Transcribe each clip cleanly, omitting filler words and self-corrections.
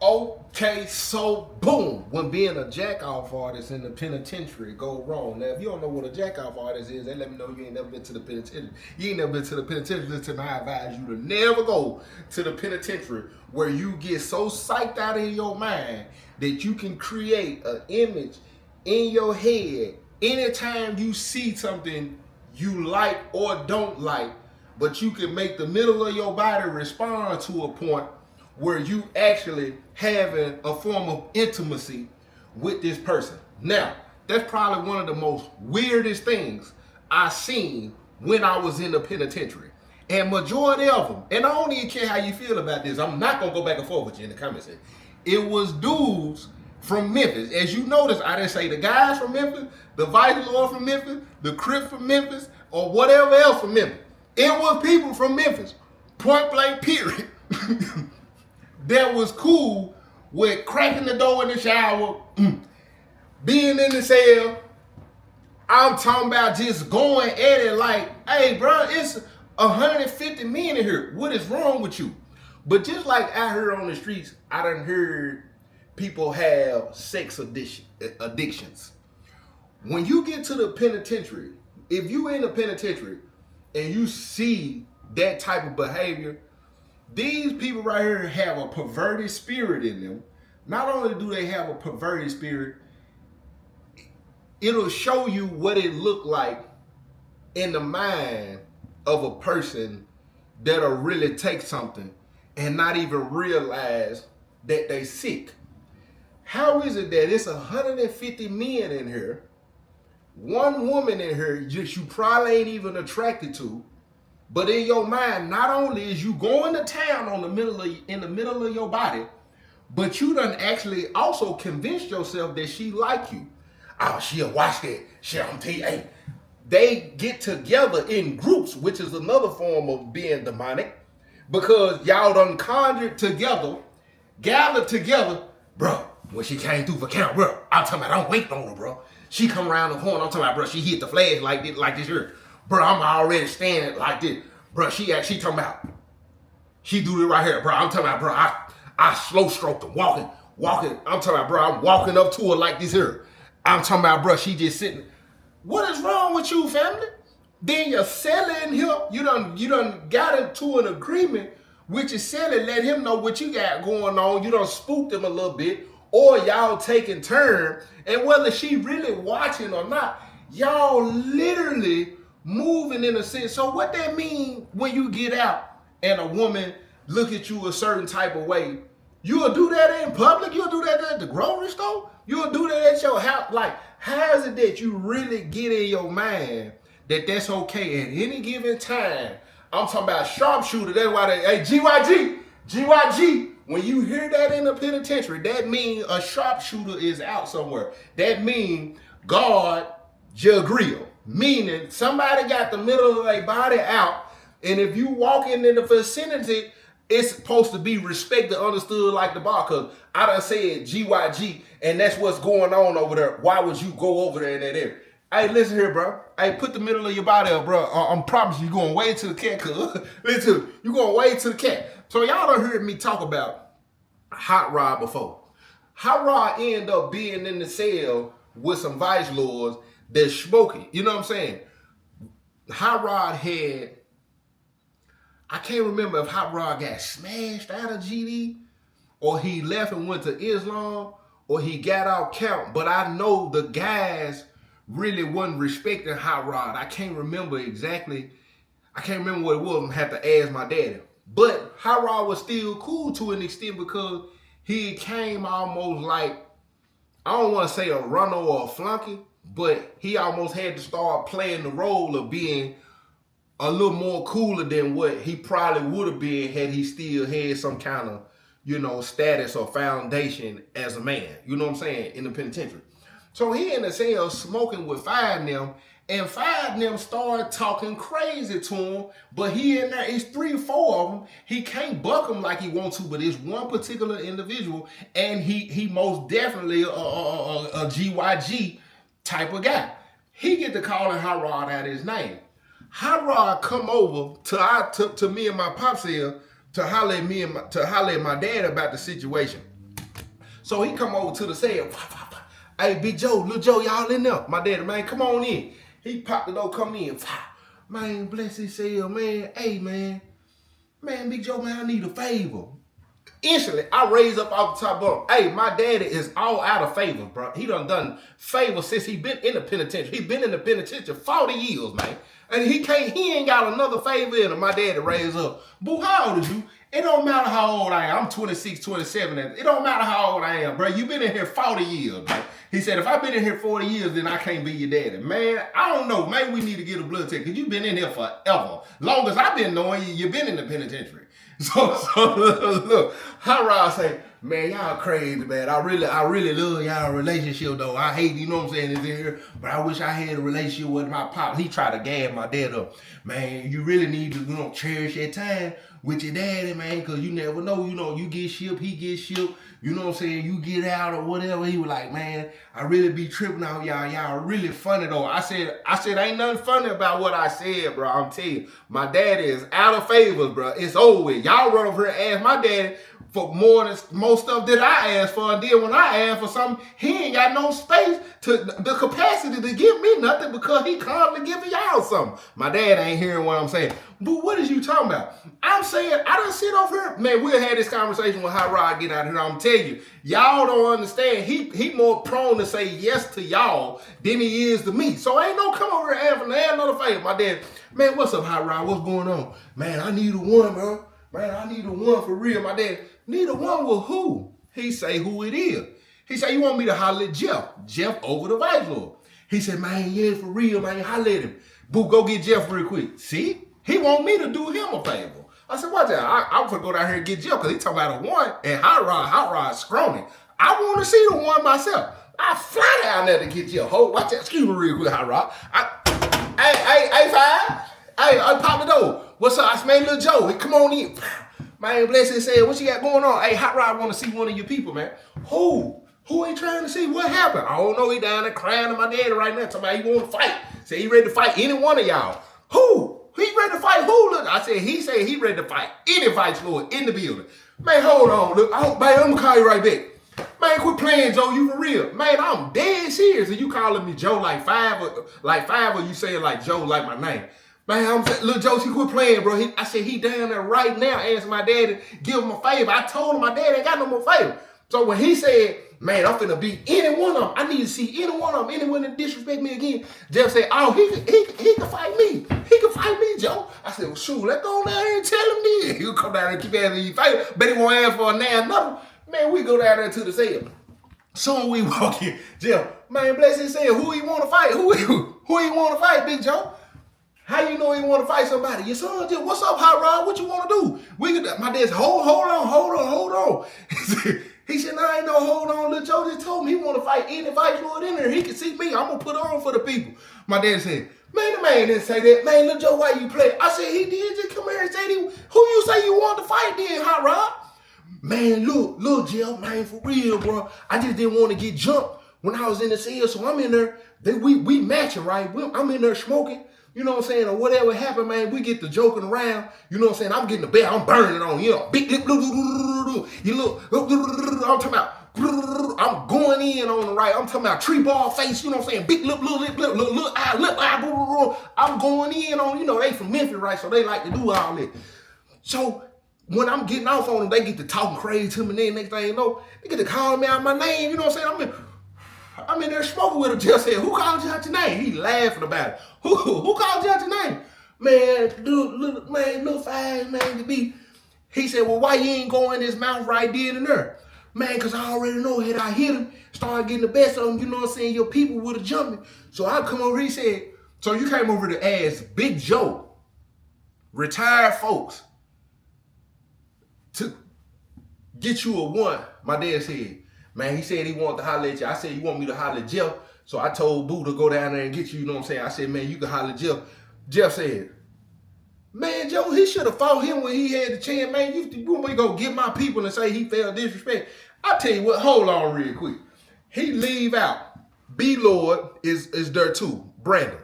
Okay, so boom, when being a jack-off artist in the penitentiary go wrong. Now, if you don't know what a jack-off artist is, they let me know you ain't never been to the penitentiary. You ain't never been to the penitentiary. Listen, I advise you to never go to the penitentiary where you get so psyched out of your mind that you can create an image in your head anytime you see something you like or don't like, but you can make the middle of your body respond to a point where you actually having a form of intimacy with this person. Now, that's probably one of the most weirdest things I seen when I was in the penitentiary. And majority of them, and I don't even care how you feel about this, I'm not gonna go back and forth with you in the comments. It was dudes from Memphis. As you notice, I didn't say the guys from Memphis, the Vice Lord from Memphis, the Crip from Memphis, or whatever else from Memphis. It was people from Memphis, point blank period. That was cool with cracking the door in the shower, being in the cell. I'm talking about just going at it like, hey, bro, it's 150 men in here. What is wrong with you? But just like I heard on the streets, I done heard people have sex addictions. When you get to the penitentiary, if you in the penitentiary and you see that type of behavior, these people right here have a perverted spirit in them. Not only do they have a perverted spirit, it'll show you what it looked like in the mind of a person that'll really take something and not even realize that they sick. How is it that it's 150 men in here, one woman in here just you probably ain't even attracted to, but in your mind, not only is you going to town in the middle of your body, but you done actually also convinced yourself that she like you. Oh, she'll watch that shit on TV. They get together in groups, which is another form of being demonic, because y'all done conjured together, gathered together, bro. When she came through for count, bro, I'm talking about, I'm waiting on her, bro. She come around the corner, I'm talking about, bro, she hit the flash like this here. Bro, I'm already standing like this. Bro, she talking about, she do it right here, bro. I'm talking about, bro, I slow stroked her, walking. I'm talking about, bro, I'm walking up to her like this here. I'm talking about, bro, she just sitting. What is wrong with you, family? Then your seller in here, you done got into an agreement with your seller, let him know what you got going on. You done spooked him a little bit, or y'all taking turn, and whether she really watching or not, y'all literally moving in a sense. So what that mean when you get out and a woman look at you a certain type of way, you'll do that in public, you'll do that at the grocery store, you'll do that at your house. Like, how is it that you really get in your mind that that's okay at any given time? I'm talking about sharpshooter. That's why they, hey, GYG. When you hear that in the penitentiary, that means a sharpshooter is out somewhere. That means God Jagriel. Meaning somebody got the middle of their body out, and if you walking in the vicinity, it's supposed to be respected, understood like the bar. Cause I done said GYG, and that's what's going on over there. Why would you go over there in that area? Hey, listen here, bro. Hey, put the middle of your body up, bro. I'm promising you going way to the cat, cuz. Listen, you going way to the cat. So y'all done heard me talk about Hot Rod before. Hot Rod ended up being in the cell with some vice lords that's smoking. You know what I'm saying? Hot Rod had, I can't remember if Hot Rod got smashed out of GD, or he left and went to Islam, or he got out count. But I know the guys really wasn't respecting Hot Rod. I can't remember exactly. I can't remember what it was. I'm gonna have to ask my daddy. But Hot Rod was still cool to an extent because he came almost like, I don't want to say a runner or a flunky, but he almost had to start playing the role of being a little more cooler than what he probably would have been had he still had some kind of, status or foundation as a man. You know what I'm saying? In the penitentiary. So he in the cell smoking with five of them, and five of them started talking crazy to him, but he in there, it's 3 or 4 of them. He can't buck them like he wants to, but it's one particular individual, and he most definitely a GYG type of guy. He get to calling Hot Rod out his name. Hot Rod come over to me and my pops here to holler at my dad about the situation. So he come over to the cell. Hey, Big Joe, Little Joe, y'all in there? My daddy, man, come on in. He popped the door, come in. Man, bless his cell, man. Hey, man, Big Joe, man, I need a favor. Instantly, I raise up off the top bunk. Hey, my daddy is all out of favor, bro. He done favors since he been in the penitentiary. He been in the penitentiary 40 years, man. And he ain't got another favor in him. My daddy raised up. Boo, how old is you? It don't matter how old I am. I'm 26, 27. It don't matter how old I am, bro. You been in here 40 years, man. He said, if I've been in here 40 years, then I can't be your daddy. Man, I don't know. Maybe we need to get a blood test because you've been in here forever. Long as I've been knowing you, you've been in the penitentiary. So look, Hot Rod say, man, y'all crazy, man. I really love y'all relationship, though. I hate, you know what I'm saying, it's in here, but I wish I had a relationship with my pop. He tried to gab my dad up. Man, you really need to, cherish that time with your daddy, man, because you never know, you get shipped, he gets shipped, you know what I'm saying, you get out or whatever. He was like, man, I really be tripping out y'all. Y'all really funny, though. I said, ain't nothing funny about what I said, bro. I'm telling you, my daddy is out of favors, bro. It's over with. Y'all run over here and ask my daddy for more stuff that I asked for, and then when I ask for something, he ain't got no space the capacity to give me nothing because he constantly giving y'all something. My dad ain't hearing what I'm saying. But what is you talking about? I'm saying, I done sit over here. Man, we'll have this conversation when Hot Rod get out here. I'm telling you, y'all don't understand. He more prone to say yes to y'all than he is to me. So ain't no come over here and ask another favor. My dad, man, what's up, Hot Rod? What's going on? Man, I need a one, bro. Man, I need a one for real. My dad, need a one with who? He say who it is. He say, you want me to holler at Jeff? Jeff over the Vice Lord. He said, man, yeah, for real, man, holler at him. Boo, go get Jeff real quick. See? He want me to do him a favor. I said, watch that. I'm gonna go down here and get Jeff because he talking about a one and Hot Rod scrawny. I want to see the one myself. I fly down there to get Jeff. Hold, watch that. Excuse me real quick, Hot Rod. Hey, five. Hey, pop the door. What's up? I smell Little Joe. Come on in. Man, bless his said, what you got going on? Hey, Hot Rod want to see one of your people, man. Who? Who ain't trying to see? What happened? I don't know. He down there crying to my daddy right now. Talking about he want to fight. Say he ready to fight any one of y'all. Who? He ready to fight who? Look, I said he ready to fight any Vice Lord in the building. Man, hold on. Look, man, I'm gonna call you right back. Man, quit playing, Joe. You for real? Man, I'm dead serious. And you calling me Joe like five, or you saying like Joe like my name? Man, I'm saying, Little Joe, he quit playing, bro. I said he down there right now asking my daddy give him a favor. I told him my daddy ain't got no more favor. So when he said, man, I'm finna beat any one of them. I need to see any one of them. Anyone that disrespect me again. Jeff said, oh, he can fight me. He can fight me, Joe. I said, well, shoot, let's go down here and tell him then. He'll come down there and keep asking you fight. Bet he won't ask for a now another. Man, we go down there to the cell. Soon we walk in. Jeff, man, bless his cell. Who he want to fight? Who he want to fight, Big Joe? How you know he want to fight somebody? Your son, Jeff, what's up, Hot Rod? What you want to do? My dad said, hold on. He said, no, I ain't no hold on. Little Joe just told me he want to fight any Vice Lord in there. He can see me. I'm going to put on for the people. My dad said, man, the man didn't say that. Man, Little Joe, why you play? I said, he did just come here and say, who you say you want to fight then, Hot Rod? Man, look, Jeff, man, for real, bro. I just didn't want to get jumped when I was in the cell, so I'm in there. We matching, right? I'm in there smoking. You know what I'm saying? Or whatever happened, man, we get to joking around. You know what I'm saying? I'm getting the bell. I'm burning on, big lip. You look, I'm talking about, I'm going in on the right. I'm talking about tree ball face. You know what I'm saying? Big lip, little eye. I'm going in on, they from Memphis, right? So they like to do all that. So when I'm getting off on them, they get to talking crazy to me. And then next thing you know, they get to calling me out my name. You know what I'm saying? I'm in there smoking with him. Just said, who called you out your name? He laughing about it. Who called you out your name? Man, little fast man to be. He said, well, why you ain't go in his mouth right then and there? Man, because I already know had I hit him, started getting the best of him, you know what I'm saying, your people would have jumped me. So I come over, he said, so you came over to ask Big Joe, retired folks, to get you a one. My dad said, man, he said he wanted to holler at you. I said, you want me to holler at Jeff? So I told Boo to go down there and get you know what I'm saying? I said, man, you can holler at Jeff. Jeff said, man, Joe, he should have fought him when he had the chance. Man, you want me to go get my people and say he felt disrespect? I tell you what, hold on real quick. He leave out. B-Lord is there too, Brandon.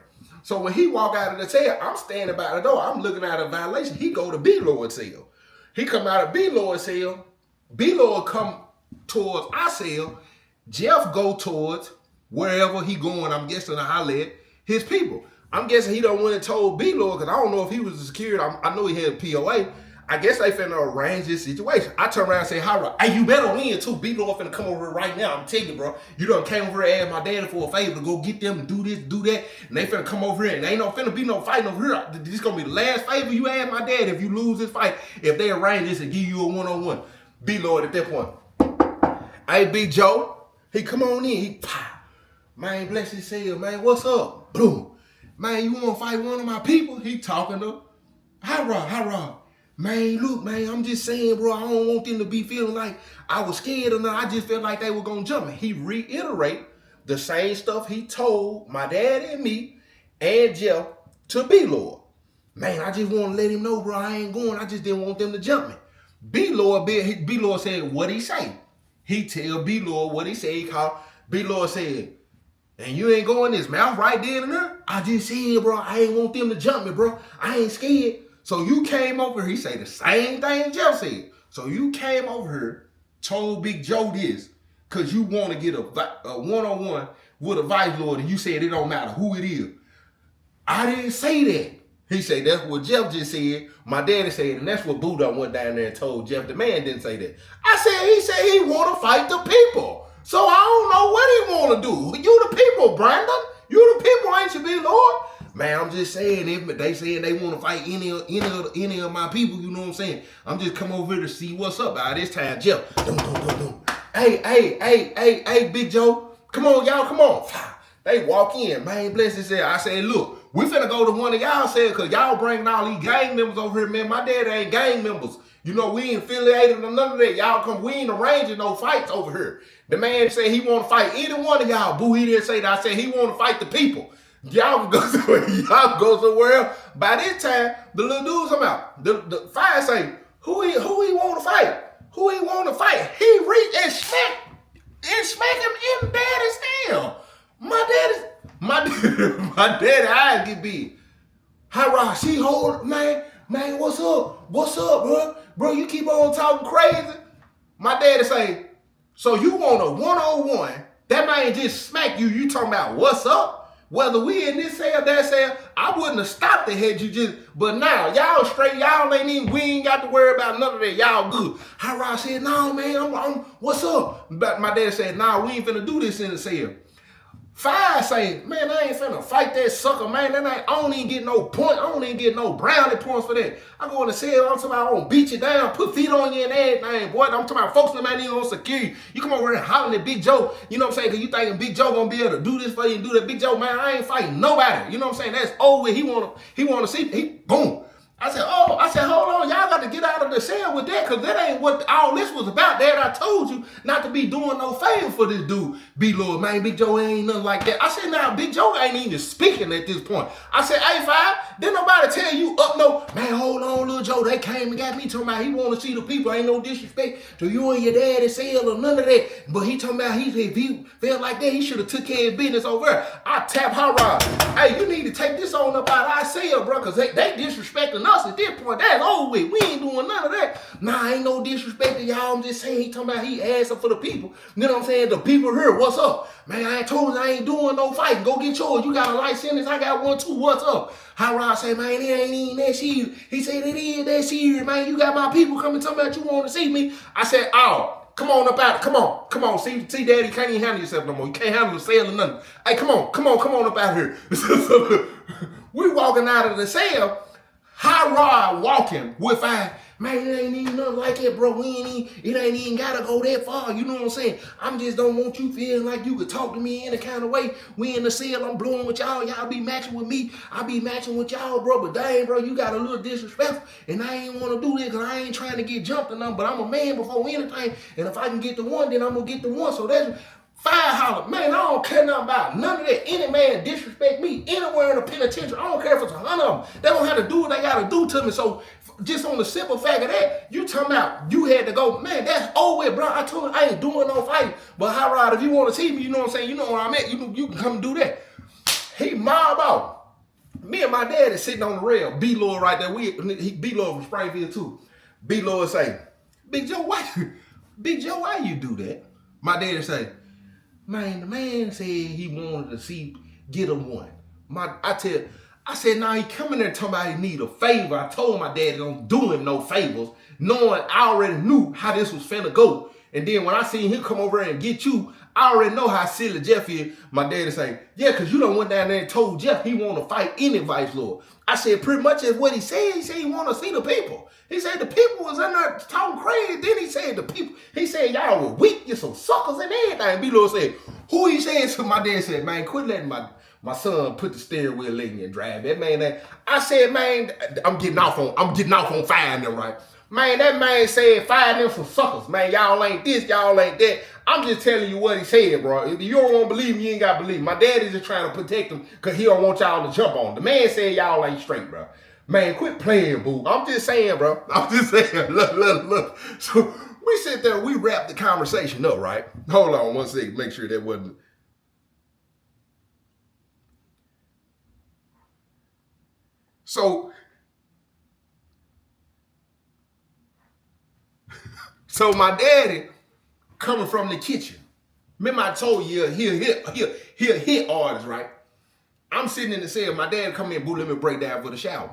So when he walk out of the cell, I'm standing by the door. I'm looking at a violation. He go to B-Lord cell. He come out of B-Lord cell. B-Lord come towards our cell. Jeff go towards wherever he going. I'm guessing to holler at his people. I'm guessing he don't went and told B-Lord, because I don't know if he was a security. I know he had a POA. I guess they finna arrange this situation. I turn around and say, Hyra, hey, you better win too. B-Lord finna come over here right now. I'm telling you, bro. You done came over here and asked my daddy for a favor to go get them and do this, do that. And they finna come over here and ain't no finna be no fighting over here. This gonna be the last favor you ask my dad if you lose this fight. If they arrange this and give you a one-on-one. B-Lord at that point. Hey, Big Joe. He come on in. He, man, bless his soul, man. What's up? Boom. Man, you wanna fight one of my people? He talking to Hyra. Man, look, man, I'm just saying, bro, I don't want them to be feeling like I was scared or not. I just felt like they were going to jump me. He reiterate the same stuff he told my dad and me and Jeff to B-Lord. Man, I just want to let him know, bro, I ain't going. I just didn't want them to jump me. B-Lord said what he say. He tell B-Lord what he said. He called. B-Lord said, and you ain't going this mouth right then and there? I just said, bro, I ain't want them to jump me, bro. I ain't scared. So you came over here, he say the same thing Jeff said. So you came over here, told Big Joe this, because you want to get a one-on-one with a vice lord, and you said it don't matter who it is. I didn't say that. He said that's what Jeff just said. My daddy said, and that's what Buddha went down there and told Jeff. The man didn't say that. He said he want to fight the people. So I don't know what he want to do. You the people, Brandon. You the people, ain't you, Big Lord? Man, I'm just saying, if they saying they want to fight any of my people, you know what I'm saying? I'm just come over here to see what's up. By this time, Jeff, Hey, Big Joe, come on, y'all, come on. They walk in, man, bless his cell. I said, look, we finna go to one of y'all cell, because y'all bringing all these gang members over here, man. My dad ain't gang members. You know, we ain't affiliated or none of that. Y'all come, we ain't arranging no fights over here. The man said he want to fight any one of y'all. Boo, he didn't say that. I said he want to fight the people. Y'all go somewhere else. By this time, the little dudes come out. The fire say, who he want to fight? Who he want to fight? He reached and smack him in daddy's tail. My daddy eyes get big. Hi, she hold, man, what's up? What's up, bro? Bro, you keep on talking crazy. My daddy say, so you want a one-on-one? That man just smack you. You talking about what's up? Whether we in this cell, that cell, I wouldn't have stopped the head you just, but now, y'all straight, y'all ain't even, we ain't got to worry about none of that, y'all good. Hi, said, no, man, I'm what's up? But my dad said, nah, we ain't finna do this in the cell. Five say, man, I ain't finna fight that sucker, man. I don't even get no point. I don't even get no brownie points for that. I go in the cell, I'm talking about, I'm gonna beat you down, put feet on you and everything, boy. I'm talking about folks that ain't even on security. You come over here and hollering at Big Joe, you know what I'm saying? Because you thinking Big Joe gonna be able to do this for you and do that. Big Joe, man, I ain't fighting nobody. You know what I'm saying? That's over with. He wanna see, boom. I said, hold on, y'all got to get out of the cell with that, because that ain't what all this was about. Dad, I told you not to be doing no favor for this dude. B-Lord, man, Big Joe ain't nothing like that. I said, now, Big Joe ain't even speaking at this point. I said, hey, Five, didn't nobody tell you up no, man, hold on, little Joe, they came and got me talking about he want to see the people. Ain't no disrespect to you and your daddy cell or none of that. But he talking about if he felt like that, he should have took care of business over there. I tap Hara. Hey, you need to take this on up out of our cell, bro, because they disrespecting us at this point. That's over with. We ain't doing none of that. Nah, ain't no disrespect to y'all. I'm just saying he talking about he asking for the people. You know what I'm saying? The people here, what's up? Man, I ain't told you I ain't doing no fighting. Go get yours. You got a life sentence. I got one too. What's up? Hyrod say, man, it ain't even that serious. He said, it is that serious, man. You got my people coming talking about you want to see me. I said, oh. Come on up out. Come on. See, Daddy, you can't even handle yourself no more. You can't handle the cell or nothing. Hey, come on up out here. So, we walking out of the cell. High Rod walking with man, it ain't even nothing like that, bro. It ain't even gotta go that far. You know what I'm saying? I just don't want you feeling like you could talk to me any kind of way. We in the cell, I'm blowing with y'all. Y'all be matching with me. I be matching with y'all, bro. But dang, bro, you got a little disrespectful. And I ain't want to do that because I ain't trying to get jumped or nothing. But I'm a man before anything. And if I can get the one, then I'm going to get the one. So that's Fire holler. Man, I don't care nothing about none of that. Any man disrespect me anywhere in the penitentiary. I don't care if it's 100 of them. They don't have to do what they got to do to me. So just on the simple fact of that, you talking about you had to go, man, that's over with, bro. I told you I ain't doing no fighting. But High Rod, if you want to see me, you know what I'm saying? You know where I'm at. You can come and do that. He mob out. Me and my dad is sitting on the rail. B-Lord right there. B-Lord from Springfield too. B-Lord say, Big Joe, why Big Joe, why you do that? My daddy say, man, the man said he wanted to get him one. I said, nah, he coming there talking about he need a favor. I told my daddy don't do him no favors, knowing I already knew how this was finna go. And then when I seen him come over and get you, I already know how silly Jeff is. My daddy say, yeah, because you done went down there and told Jeff he want to fight any vice lord. I said, pretty much as what he said. He said he want to see the people. He said the people was in there talking crazy. Then he said the people, he said y'all were weak, you some suckers and everything. B-Lord said, who he said? So my dad said, man, quit letting my son put the steering wheel in and drive that man. I said, man, I'm getting off on firing them, right? Man, that man said fire them some suckers. Man, y'all ain't this, y'all ain't that. I'm just telling you what he said, bro. If you don't want to believe me, you ain't got to believe me. My daddy's just trying to protect him because he don't want y'all to jump on him. The man said y'all ain't straight, bro. Man, quit playing, boo. I'm just saying, bro. I'm just saying. Look. So we sit there, we wrap the conversation up, right? Hold on one second. Make sure that wasn't. So my daddy coming from the kitchen. Remember I told you he'll hit artist, right? I'm sitting in the cell. My dad come in, boo, let me break down for the shower.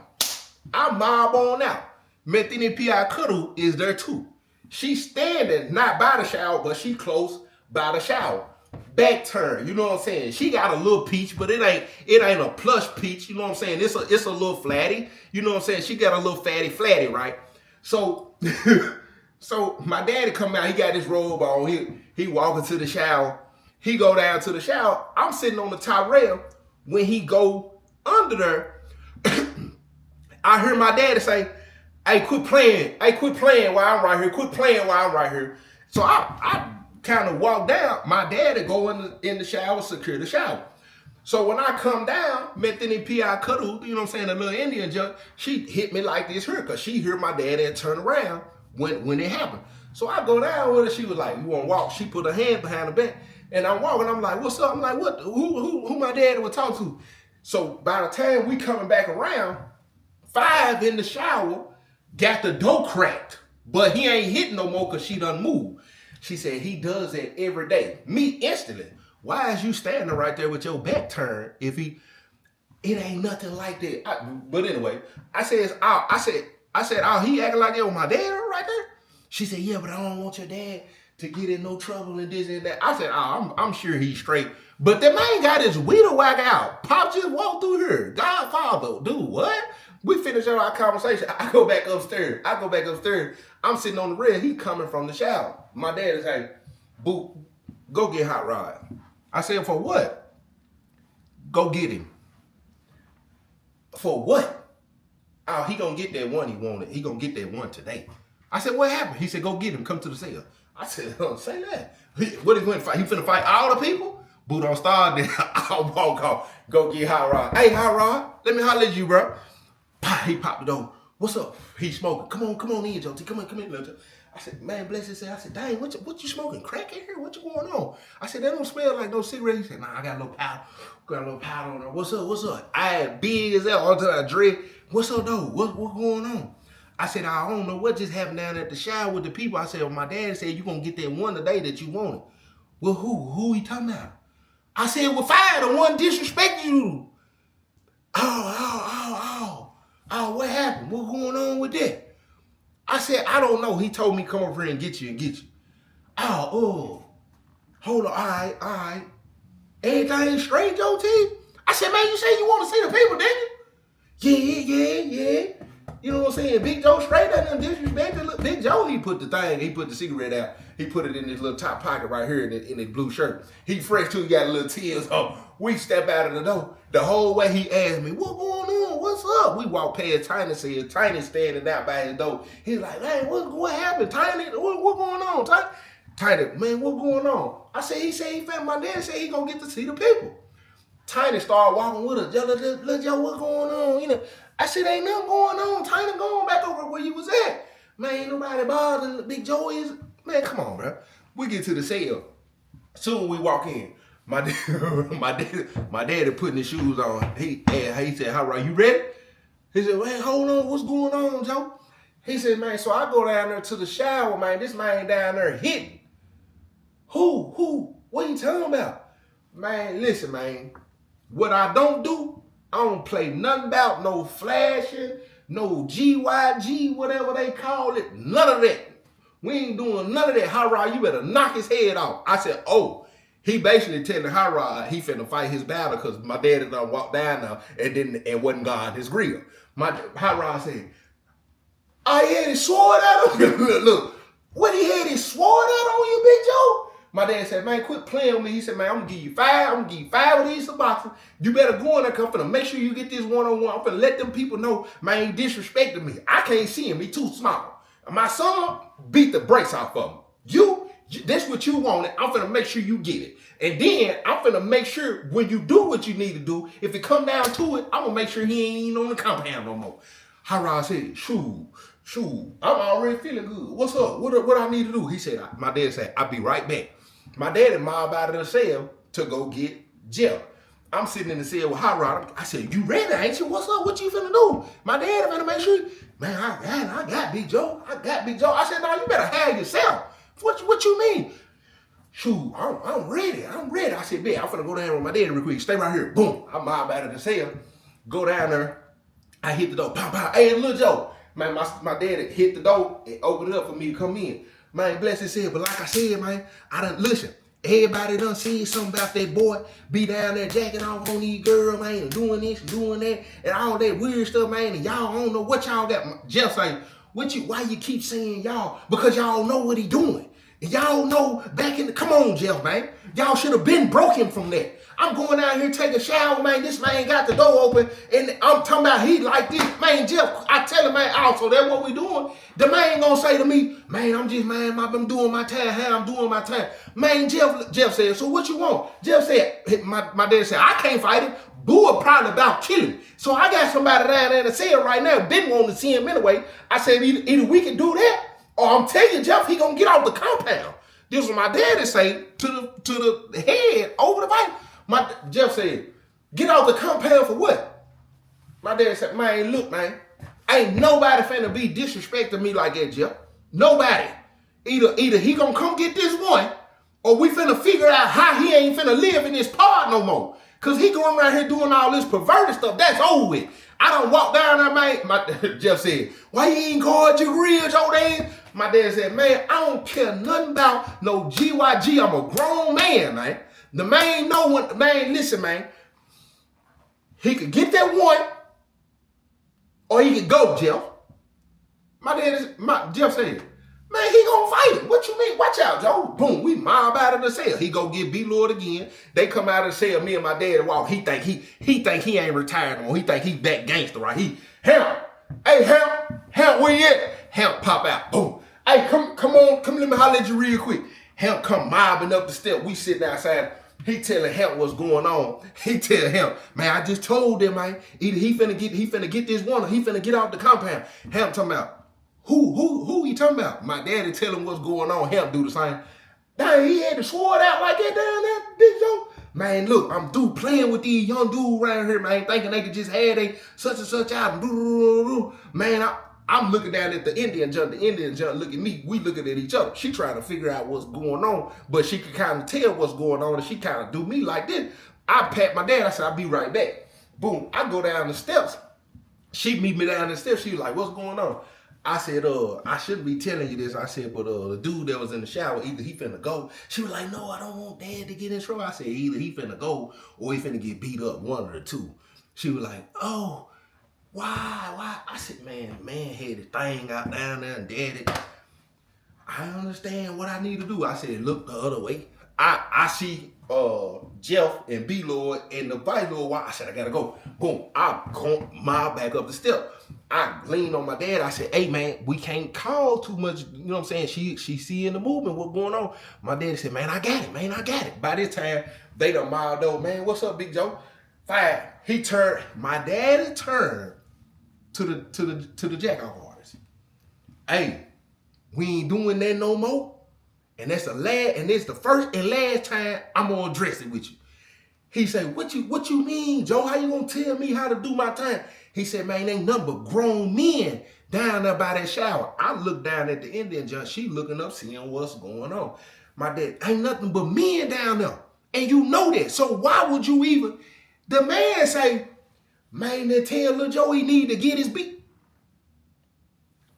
I mob on out. Methini P.I. Cuddle is there too. She's standing not by the shower, but she close by the shower. Back turn, you know what I'm saying? She got a little peach, but it ain't a plush peach, you know what I'm saying? It's a little flatty, you know what I'm saying? She got a little flatty, right? So so my daddy come out, he got his robe on, he walking to the shower. He go down to the shower. I'm sitting on the top rail. When he go under there, I hear my daddy say, hey, quit playing while I'm right here. Quit playing while I'm right here. So I kind of walk down. My daddy go in the shower, secure the shower. So when I come down, Methini P.I. Cuddle, you know what I'm saying, the little Indian junk, she hit me like this here because she heard my daddy turn around when it happened. So I go down with her. She was like, you want to walk? She put her hand behind her back. And I'm walking. I'm like, what's up? I'm like, what? Who my daddy would talk to? So by the time we coming back around, 5 in the shower got the door cracked. But he ain't hitting no more because she done moved. She said he does that every day. Me instantly. Why is you standing right there with your back turned if it ain't nothing like that? But anyway, I said, he acting like that with my dad right there? She said, yeah, but I don't want your dad to get in no trouble and this and that. I said, I'm sure he's straight. But the man got his weeder whack out. Pop just walked through here. Godfather, dude, what? We finished our conversation. I go back upstairs. I'm sitting on the rail. He coming from the shower. My dad is like, boo, go get Hot Rod. I said, for what? Go get him. For what? Oh, he gonna get that one he wanted. He gonna get that one today. I said, what happened? He said, go get him. Come to the cell. I said, don't say that. What he going to fight? He finna fight all the people? Boo, don't start there. I'll walk off. Go get Hot Rod. Hey, Hot Rod, let me holler at you, bro. He popped the door. What's up? He smoking. Come on in, Joe T. Come in, little Joe. I said, man, bless his ass. I said, dang, what you smoking? Crack in here? What you going on? I said, that don't smell like no cigarette. He said, nah, I got a little powder. Got a little powder on there. What's up? I had big as that all the time I dread. What's up, though? What going on? I said, I don't know what just happened down at the shower with the people. I said, well, my daddy said you gonna get that one today that you wanted. Well, who he talking about? I said, well, fire, the one disrespecting you. Oh, what happened? What going on with that? I said, I don't know. He told me come over here and get you. Oh, hold on, all right. Everything straight, Joe T? I said, man, you say you want to see the people, didn't you? Yeah. You know what I'm saying? Big Joe straight up and disrespected. Look, Big Joe, he put the cigarette out. He put it in his little top pocket right here in his blue shirt. He fresh too, he got a little tears on. We step out of the door. The whole way he asked me, what going on? What's up? We walk past Tiny, see Tiny standing out by his door. He's like, hey, what happened? Tiny, what going on? Tiny, man, what going on? I said, he found my dad said he gonna get to see the people. Tiny started walking with us. Look, Joe, what's going on? You know, I said, ain't nothing going on. Tiny going back over where you was at. Man, ain't nobody bothering Big Joe is. Man, come on, bro. We get to the cell. Soon we walk in. My daddy putting his shoes on. He said, how right, you ready? He said, hey, hold on, what's going on, Joe? He said, man, so I go down there to the shower, man. This man down there hitting. Who? What you talking about? Man, listen, man. What I don't do, I don't play nothing about no flashing, no GYG, whatever they call it. None of that. We ain't doing none of that. Hot Rod, you better knock his head off. I said, oh. He basically telling Hot Rod he finna fight his battle because my daddy done walked down now and wasn't guarding his grill. My Hot Rod said, I had his sword at him. Look, what he had his sword at on you, Big Joe? My dad said, man, quit playing with me. He said, man, I'm gonna give you 5. I'm gonna give you 5 of these boxes. You better go in there, cause I'm finna make sure you get this one-on-one. I'm finna let them people know, man, he disrespecting me. I can't see him. He too small. My son beat the brakes off of him. That's what you wanted. I'm finna make sure you get it. And then I'm finna make sure when you do what you need to do, if it come down to it, I'm gonna make sure he ain't even on the compound no more. Hot said, shoot, I'm already feeling good. What's up? What I need to do? He said, my dad said, I'll be right back. My daddy mobbed out of the cell to go get Jeff. I'm sitting in the cell with Hot Rod. I said, you ready, ain't you? What's up? What you finna do? My daddy finna make sure, man, I got Big Joe. I said, no, you better have yourself. What you mean? Shoot, I'm ready. I said, man, I'm finna go down with my daddy real quick. Stay right here. Boom. I mob out of the cell. Go down there. I hit the door. Pow, pow. Hey, little Joe. Man, my daddy hit the door and opened it up for me to come in. Man, bless his head. But like I said, man, I done, listen, everybody done said something about that boy. Be down there jacking off on these girls, man, and doing this and doing that, and all that weird stuff, man, and y'all don't know what y'all got. Jeff saying, why you keep saying y'all? Because y'all know what he doing. And y'all know come on, Jeff, man. Y'all should have been broke him from that. I'm going out here taking a shower, man. This man got the door open, and I'm talking about he like this. Man, Jeff, I tell him, man, also, that's what we doing. The man gonna say to me, man, I'm doing my time. How I'm doing my time. Man, Jeff said, so what you want? Jeff said, my dad said, I can't fight him. Boo will probably about kill him. So I got somebody down there in the cell right now, been wanting to see him anyway. I said, either we can do that, or I'm telling you, Jeff, he gonna get out the compound. This was my daddy say to the head over the bike. Jeff said, get out the compound for what? My dad said, man, look, man, ain't nobody finna be disrespecting me like that, Jeff. Nobody. Either he gonna come get this one, or we finna figure out how he ain't finna live in this pod no more. Cause he going around here doing all this perverted stuff. That's over with. I done walked down there, man. Jeff said, why you ain't guard your grill, Jordan? My dad said, man, I don't care nothing about no GYG. I'm a grown man, man. The man know what, man, listen, man. He could get that one, or he could go, Jeff. Jeff said, man, he gonna fight it. What you mean? Watch out, Joe. Boom, we mob out of the cell. He go get B-Lord again. They come out of the cell, me and my dad walk. He think he ain't retired no more. He think he back gangster, right? Hemp, where you at? Hemp pop out, boom. Hey, come on, let me holler at you real quick. Hemp come mobbing up the step. We sitting outside. He telling Hemp what's going on. He tell Hemp, man, I just told him, man, either he finna get this one, or he finna get out the compound. Hemp talking about, who he talking about? My daddy tell him what's going on. Hemp do the same. Dang, he had the sword out like that down there, Big Joe. Man, look, I'm through playing with these young dudes around here, man, thinking they could just have they such and such out. Man, I'm looking down at the Indian junk. The Indian junk look at me. We looking at each other. She trying to figure out what's going on, but she could kind of tell what's going on, and she kind of do me like this. I pat my dad. I said, I'll be right back. Boom. I go down the steps. She meet me down the steps. She was like, what's going on? I said, I shouldn't be telling you this. I said, but the dude that was in the shower, either he finna go. She was like, no, I don't want dad to get in trouble. I said, either he finna go or he finna get beat up, one of the two. She was like, oh, why? I said, man had the thing out down there and daddy. I understand what I need to do. I said, look the other way. I see Jeff and B-Lord and the Vice Lord. I said, I gotta go. Boom. I come mile back up the step. I leaned on my dad. I said, hey man, we can't call too much. You know what I'm saying? She see in the movement what's going on. My dad said, man, I got it. By this time, they done miled over. Man, what's up, Big Joe? 5. He turned. My daddy turned to the jack-off artist. Hey, we ain't doing that no more. And that's the first and last time I'm gonna address it with you. He said, what you mean, Joe? How you gonna tell me how to do my time? He said, man, ain't nothing but grown men down there by that shower. I look down at the Indian judge. She looking up, seeing what's going on. My dad, ain't nothing but men down there. And you know that. So why would you even, the man say, man, they tell Lil Joe he need to get his beat.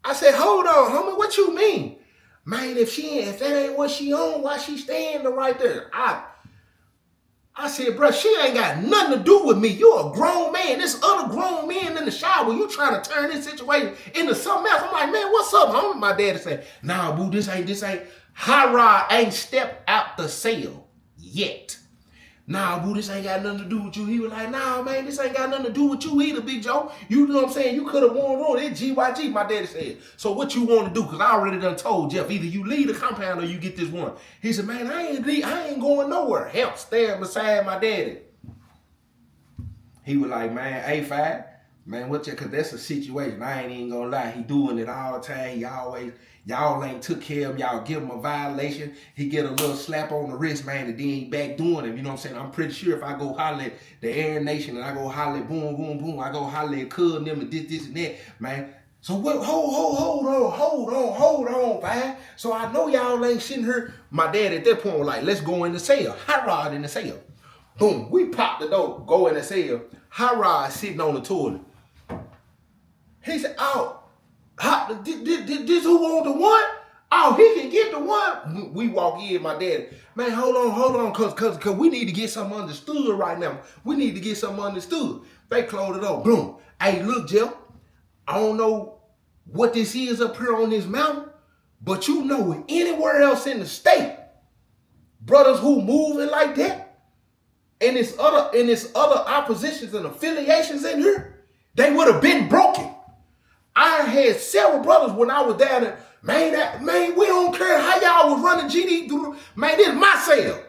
I said, hold on, homie, what you mean? Man, if that ain't what she on, why she standing right there? I said, bro, she ain't got nothing to do with me. You're a grown man. There's other grown men in the shower. You trying to turn this situation into something else. I'm like, man, what's up, homie? My daddy said, nah, boo, this ain't. Hot Rod ain't stepped out the cell yet. Nah, boo, this ain't got nothing to do with you. He was like, nah, man, this ain't got nothing to do with you either, Big Joe. You know what I'm saying? You could have won on it. GYG, my daddy said. So what you want to do? Because I already done told Jeff, either you leave the compound or you get this one. He said, man, I ain't going nowhere. Help stand beside my daddy. He was like, man, A5, man, because that's a situation. I ain't even gonna lie. He doing it all the time. He always, y'all ain't took care of him. Y'all give him a violation. He get a little slap on the wrist, man, and then he back doing it. You know what I'm saying? I'm pretty sure if I go holler at the Air Nation and I go holler at boom, boom, boom, I go holler at Cub and them and this and that, man. So what? Hold on, man. So I know y'all ain't sitting here. My dad at that point was like, let's go in the cell. Hot Rod in the cell. Boom, we pop the door, go in the cell. Hot Rod sitting on the toilet. He said, oh, this who want the one? Oh, he can get the one. We walk in, my daddy. Man, hold on, cause we need to get something understood right now. We need to get something understood. They close the door, boom. Hey, look, Jeff, I don't know what this is up here on this mountain, but you know anywhere else in the state, brothers who moving like that, and this other oppositions and affiliations in here, they would have been broken. I had several brothers when I was down there. Man, we don't care how y'all was running GD through. Man, this is my cell.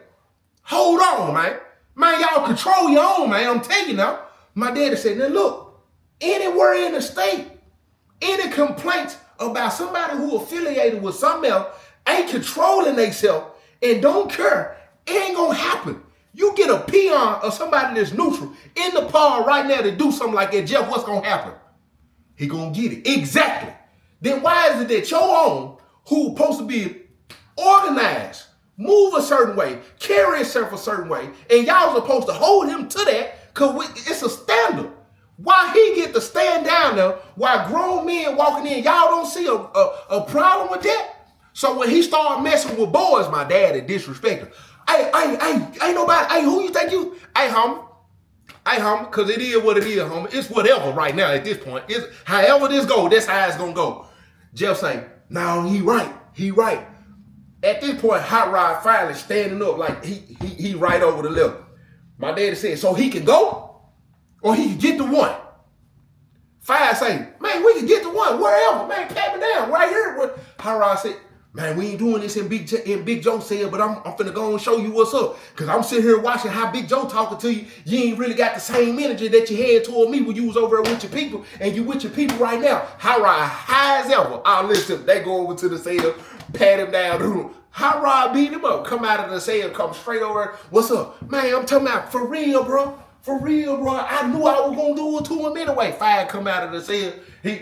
Hold on, man. Man, y'all control your own, man. I'm telling you now. My daddy said, now look, anywhere in the state, any complaints about somebody who affiliated with something else ain't controlling themselves and don't care, it ain't gonna happen. You get a peon or somebody that's neutral in the pod right now to do something like that, Jeff, what's gonna happen? He gonna get it. Exactly. Then why is it that your own, who supposed to be organized, move a certain way, carry himself a certain way, and y'all supposed to hold him to that because it's a standard. Why he get to stand down there while grown men walking in, y'all don't see a problem with that? So when he started messing with boys, my daddy disrespected. Hey, ain't nobody, hey, who you think you, hey, homie, because it is what it is, homie. It's whatever right now at this point. It's however this go, that's how it's gonna go. Jeff say, no, he right. At this point, Hot Rod finally standing up like he right over the left. My daddy said, so he can go or he can get the one. Five say, man, we can get the one wherever, man, pat me down right here. Hot Rod said, man, we ain't doing this in Big Joe said, but I'm finna go and show you what's up. Because I'm sitting here watching how Big Joe talking to you. You ain't really got the same energy that you had toward me when you was over there with your people. And you with your people right now. Hot Rod high as ever. I'll listen. They go over to the cell, pat him down. Hot Rod beat him up. Come out of the cell, come straight over. What's up? Man, I'm talking about for real, bro. For real, bro. I knew I was going to do it to him anyway. Fire come out of the cell.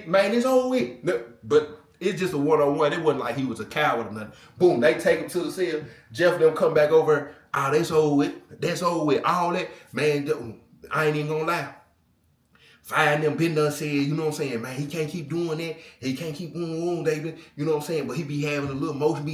Man, it's all with. But it's just a one-on-one. It wasn't like he was a coward or nothing. Boom, they take him to the cell. Jeff and them come back over. Oh, that's over with. That's over with. All that. Man, I ain't even gonna lie. Fire them been done said, you know what I'm saying, man, he can't keep doing that. He can't keep David. You know what I'm saying? But he be having a little motion,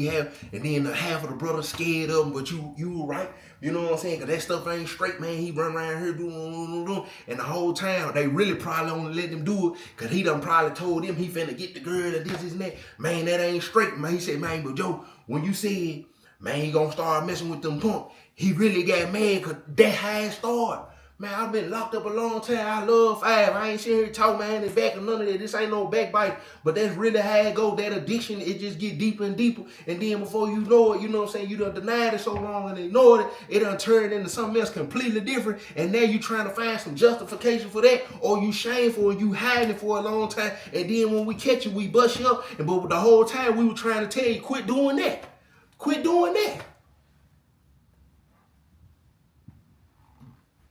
and then half of the brothers scared of him, but you right. You know what I'm saying? Because that stuff ain't straight, man. He run around here doing, and the whole time, they really probably only let him do it because he done probably told them he finna get the girl and this and that. Man, that ain't straight, man. He said, man, but Joe, when you said, man, he gonna start messing with them punk, he really got mad because that how it started. Man, I've been locked up a long time. I love Five. I ain't sitting here talking behind his back or none of that. This ain't no backbite. But that's really how it go. That addiction, it just get deeper and deeper. And then before you know it, you know what I'm saying, you done denied it so long and ignored it, it done turned into something else completely different. And now you trying to find some justification for that, or you shameful and you hiding it for a long time. And then when we catch you, we bust you up. But the whole time we were trying to tell you, quit doing that. Quit doing that.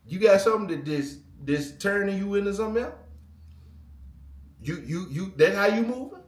You got something that's turning you into something else? You that's how you moving?